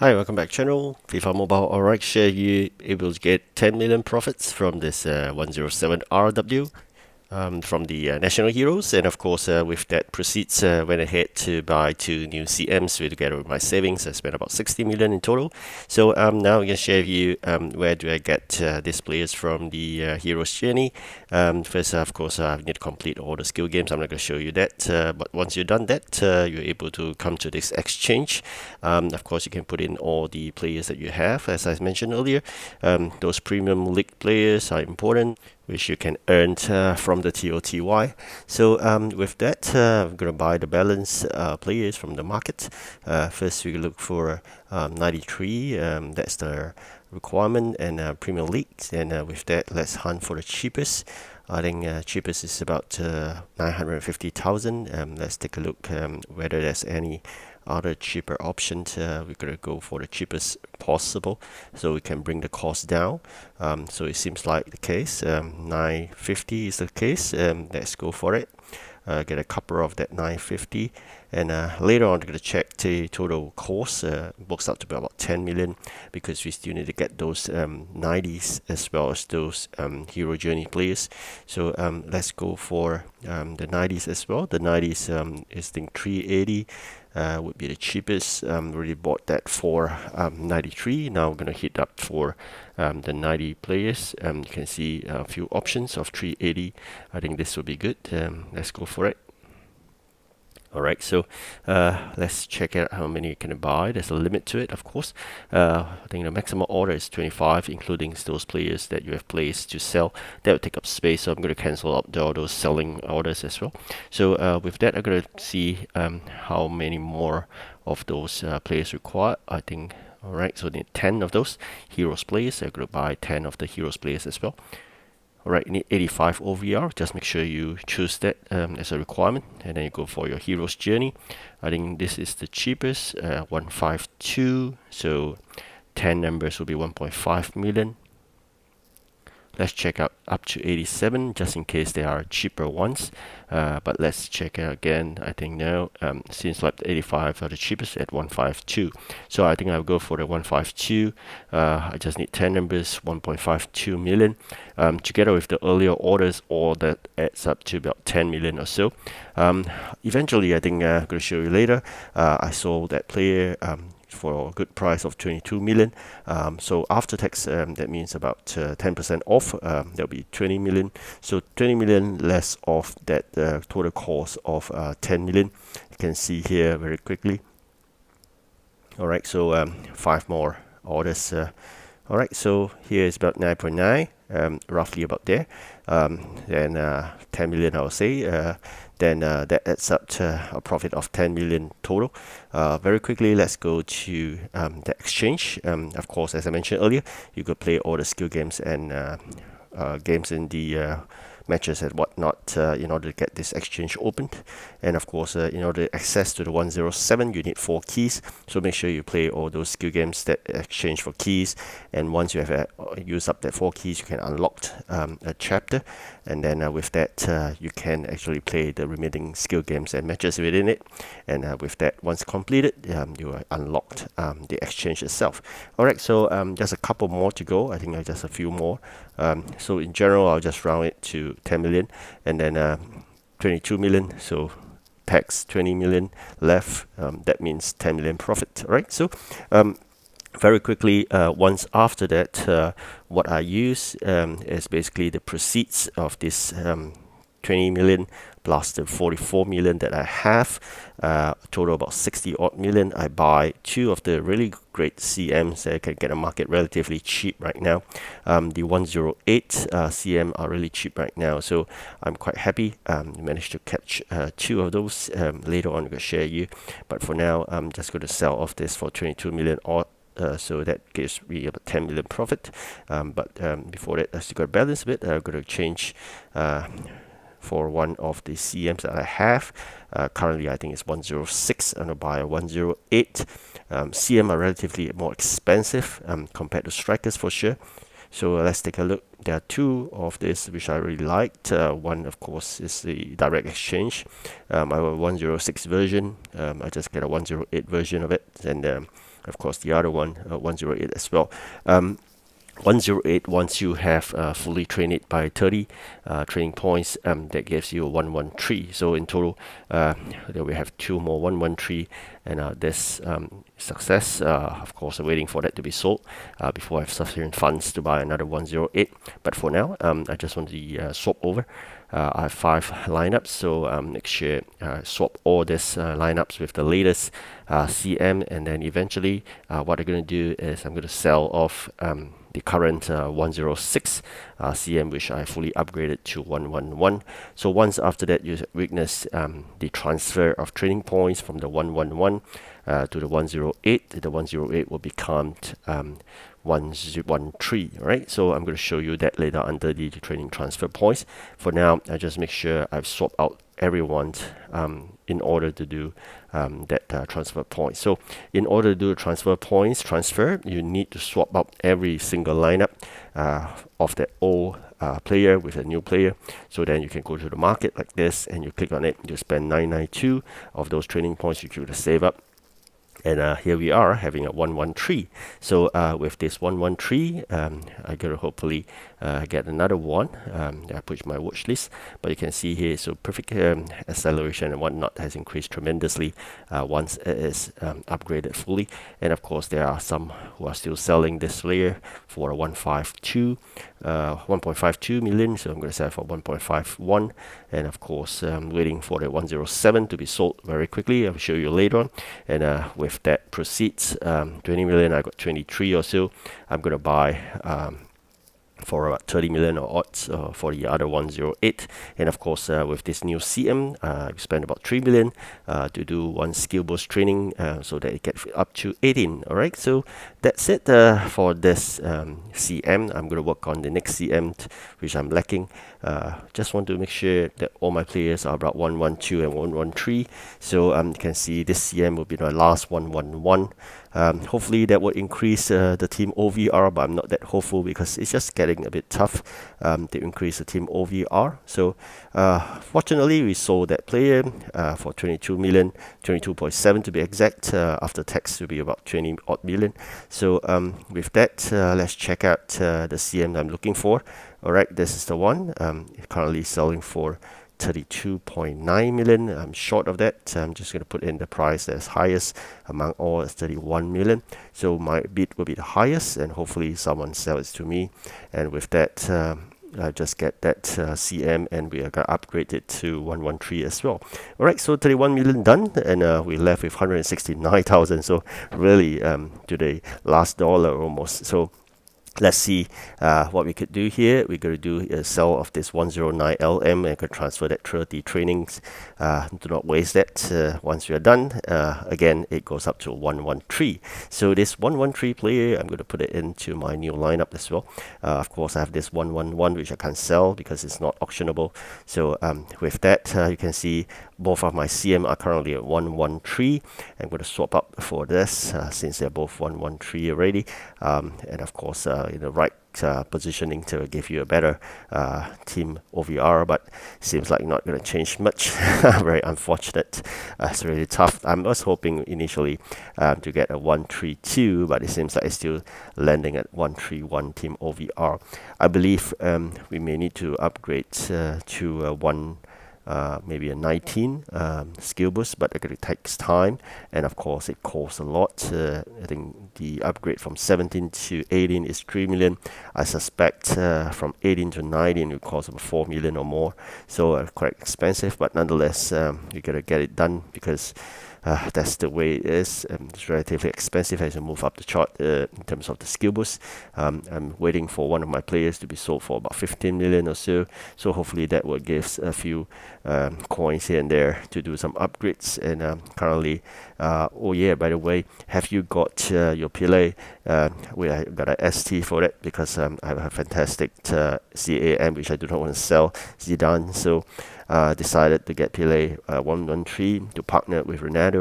Hi, welcome back channel, FIFA Mobile. Alright, share you able to get 10 million profits from this 107 RW from the National Heroes, and of course with that proceeds went ahead to buy two new CMs together with my savings. I spent about 60 million in total. So now I'm going to share with you where do I get these players from the Heroes journey. First of course I need to complete all the skill games. I'm not going to show you that, but once you've done that you're able to come to this exchange. Of course you can put in all the players that you have. As I mentioned earlier, those premium league players are important, which you can earn from the TOTY. So with that, I'm going to buy the balance players from the market. First, we look for 93. That's the requirement, and Premier League. And with that, let's hunt for the cheapest. I think cheapest is about 950,000. Let's take a look whether there's any other cheaper options. We're gonna go for the cheapest possible, so we can bring the cost down. So it seems like the case. 950 is the case. Let's go for it. Get a couple of that 950, and later on I'm going to check the total cost. Works out to be about 10 million, because we still need to get those 90s as well as those hero journey players. So let's go for the 90s as well. The 90s is I think 380 would be the cheapest. Already bought that for 93. Now we're going to hit up for the 90 players. You can see a few options of 380. I think this will be good. Let's go for it. Alright, so let's check out how many you can buy. There's a limit to it, of course. I think the maximum order is 25, including those players that you have placed to sell. That will take up space, so I'm going to cancel out all those selling orders as well. So with that, I'm going to see how many more of those players required. I think, alright, so need 10 of those Heroes players. I'm going to buy 10 of the Heroes players as well. Alright, you need 85 OVR. Just make sure you choose that as a requirement, and then you go for your Heroes journey. I think this is the cheapest, 152. So 10 numbers will be 1.5 million. Let's check out up to 87, just in case there are cheaper ones. But let's check out again. I think now, seems like the 85 are the cheapest at 152. So I think I'll go for the 152. I just need 10 numbers, 1.52 million. Together with the earlier orders, all that adds up to about 10 million or so. Eventually, I think I'm going to show you later, I sold that player for a good price of 22 million. So after tax, that means about 10% off. That'll be 20 million. So 20 million less of that total cost of 10 million. You can see here very quickly. Alright, so 5 more orders. Alright, so here is about 9.9, roughly about there. Then 10 million, I would say. Then that adds up to a profit of 10 million total. Very quickly, let's go to the exchange. Of course, as I mentioned earlier, you could play all the skill games and games in the matches and whatnot in order to get this exchange opened. And of course, in order to access to the 107, you need 4 keys. So make sure you play all those skill games that exchange for keys. And once you have used up that 4 keys, you can unlock a chapter. And then with that, you can actually play the remaining skill games and matches within it. And with that, once completed, you are unlocked the exchange itself. Alright, so just a couple more to go. I think just a few more. So in general, I'll just round it to 10 million, and then 22 million. So tax 20 million left. That means 10 million profit. Right. So very quickly, once after that, what I use is basically the proceeds of this 20 million plus the 44 million that I have, total about 60 odd million. I buy 2 of the really great CMs that I can get a market relatively cheap right now. The 108 CM are really cheap right now, so I'm quite happy. Managed to catch 2 of those. Later on, I'm going to share you, but for now, I'm just going to sell off this for 22 million odd. So that gives me about 10 million profit. But before that, I still got to balance a bit. I'm going to change for one of the CMs that I have. Currently, I think it's 106. I'm going to buy a 108. CM are relatively more expensive compared to strikers for sure. So let's take a look. There are 2 of this which I really liked. One, of course, is the direct exchange. I have a 106 version. I just get a 108 version of it, and of course the other one 108 as well. 108, once you have fully trained it by 30 training points, that gives you 113. So in total, then we have two more 113, and this success. Of course, I'm waiting for that to be sold before I have sufficient funds to buy another 108. But for now, I just want to swap over. I have 5 lineups, so next year swap all these lineups with the latest CM, and then eventually what I'm going to do is I'm going to sell off the current 106 CM, which I fully upgraded to 111. So once after that you witness the transfer of training points from the 111 to the 108, the 108 will become 113. Right, so I'm going to show you that later under the training transfer points. For now, I just make sure I've swapped out everyone in order to do that transfer point. So in order to do a transfer points transfer, you need to swap out every single lineup of that old player with a new player. So then you can go to the market like this, and you click on it, you spend 992 of those training points, you give it a save up. And here we are having a 113. So with this 113, I gotta hopefully get another one. I put my watch list, but you can see here, so perfect acceleration and whatnot has increased tremendously once it is upgraded fully. And of course, there are some who are still selling this layer for a 1.52 million. So I'm going to sell for 1.51, and of course, waiting for the 107 to be sold very quickly. I'll show you later on. And with that proceeds, 20 million, I got 23 or so. I'm going to buy for about 30 million or odds for the other 108. And of course, with this new CM, we spent about 3 million to do one skill boost training so that it gets up to 18. All right, so that's it for this CM. I'm going to work on the next CM, which I'm lacking. Just want to make sure that all my players are about 112 and 113. So you can see this CM will be my last 111. Hopefully that will increase the team OVR, but I'm not that hopeful because it's just getting a bit tough to increase the team OVR. So fortunately, we sold that player for 22 million, 22.7 to be exact. After tax will be about 20 odd million. So with that, let's check out the CM I'm looking for. All right, this is the one. Currently selling for 32.9 million. I'm short of that. I'm just going to put in the price that's highest among all is 31 million. So my bid will be the highest, and hopefully someone sells it to me. And with that, I just get that CM, and we are going to upgrade it to 113 as well. All right, so 31 million done, and we left with 169,000. So really to the last dollar almost. So let's see what we could do here. We're going to do a sell of this 109 LM and could transfer that 30 trainings. Do not waste that. Once we are done, again, it goes up to 113. So this 113 player, I'm going to put it into my new lineup as well. Of course, I have this 111, which I can't sell because it's not auctionable. So with that, you can see both of my CM are currently at 113. I'm going to swap up for this since they're both 113 already. And of course, in the right positioning to give you a better team OVR, but seems like not going to change much. Very unfortunate. It's really tough. I was hoping initially to get a 132, but it seems like it's still landing at 131 team OVR. I believe we may need to upgrade to maybe a 19 skill boost, but it takes time, and of course it costs a lot. I think the upgrade from 17 to 18 is 3 million. I suspect from 18 to 19 it will cost about 4 million or more, so quite expensive, but nonetheless we gotta get it done because that's the way it is. It's relatively expensive as you move up the chart in terms of the skill boost. I'm waiting for one of my players to be sold for about 15 million or so. So hopefully that will give a few coins here and there to do some upgrades. And currently, oh yeah, by the way, have you got your P.LOH? We got a ST for that because I have a fantastic CAM which I do not want to sell, Zidane. So decided to get P.LOH 113 to partner with Ronaldo.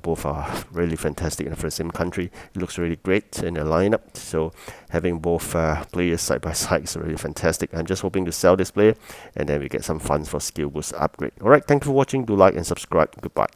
Both are really fantastic in the same country. It looks really great in the lineup. So having both players side by side is really fantastic. I'm just hoping to sell this player and then we get some funds for skill boost upgrade. Alright, thank you for watching. Do like and subscribe. Goodbye.